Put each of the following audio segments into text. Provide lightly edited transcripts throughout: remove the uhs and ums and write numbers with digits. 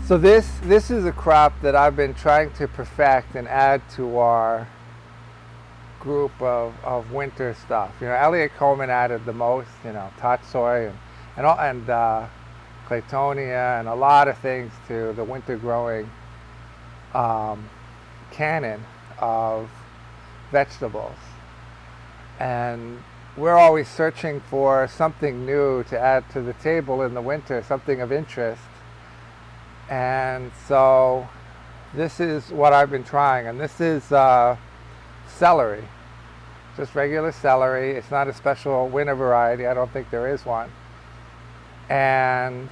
So this is a crop that I've been trying to perfect and add to our group of winter stuff. Elliot Coleman added the most, tatsoi and claytonia and a lot of things to the winter growing canon of vegetables. And we're always searching for something new to add to the table in the winter, something of interest. And so this is what I've been trying, and this is celery, just regular celery. It's not a special winter variety. I don't think there is one. And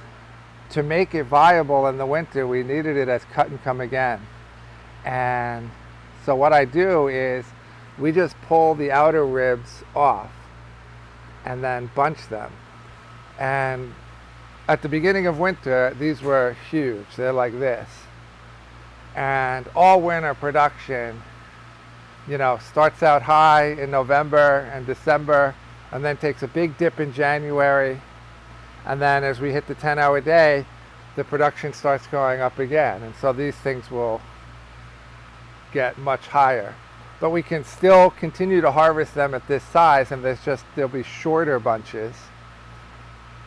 to make it viable in the winter, we needed it as cut and come again. And so what I do is we just pull the outer ribs off and then bunch them. And at the beginning of winter, these were huge. They're like this. And all winter production, starts out high in November and December, and then takes a big dip in January. And then as we hit the 10-hour day, the production starts going up again. And so these things will get much higher. But we can still continue to harvest them at this size, and there'll be shorter bunches.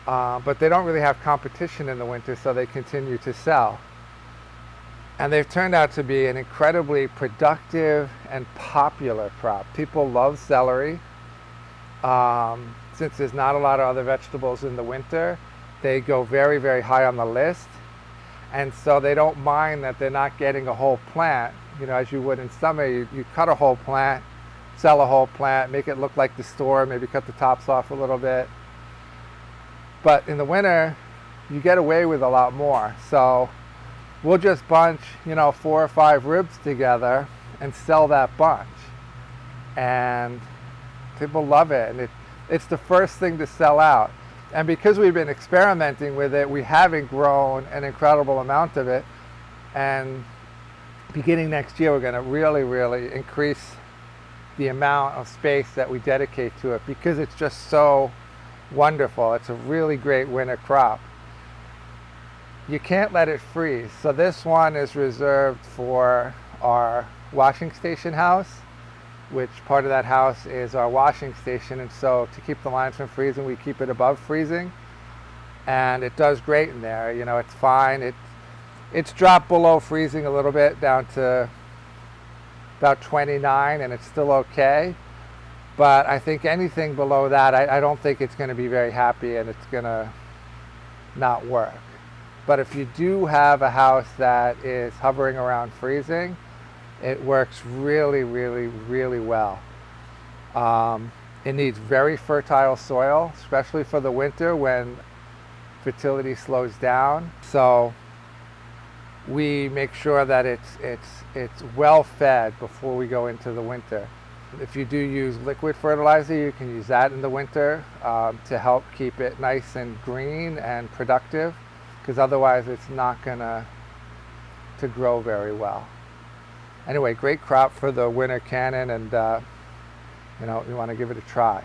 But they don't really have competition in the winter, so they continue to sell. And they've turned out to be an incredibly productive and popular crop. People love celery. Since there's not a lot of other vegetables in the winter, they go very, very high on the list. And so they don't mind that they're not getting a whole plant. As you would in summer, you cut a whole plant, sell a whole plant, make it look like the store, maybe cut the tops off a little bit. But in the winter, you get away with a lot more. So we'll just bunch, 4 or 5 ribs together and sell that bunch. And people love it. And it's the first thing to sell out. And because we've been experimenting with it, we haven't grown an incredible amount of it. And beginning next year, we're going to really, really increase the amount of space that we dedicate to it because it's just so wonderful. It's a really great winter crop. You can't let it freeze. So this one is reserved for our washing station house, which part of that house is our washing station. And so to keep the lines from freezing, we keep it above freezing. And it does great in there. It's fine. It's dropped below freezing a little bit, down to about 29, and it's still okay. But I think anything below that, I don't think it's going to be very happy, and it's going to not work. But if you do have a house that is hovering around freezing, it works really, really, really well. It needs very fertile soil, especially for the winter when fertility slows down. So we make sure that it's well fed before we go into the winter. If you do use liquid fertilizer, you can use that in the winter to help keep it nice and green and productive, because otherwise it's not gonna to grow very well. Anyway, great crop for the winter canon, and you want to give it a try.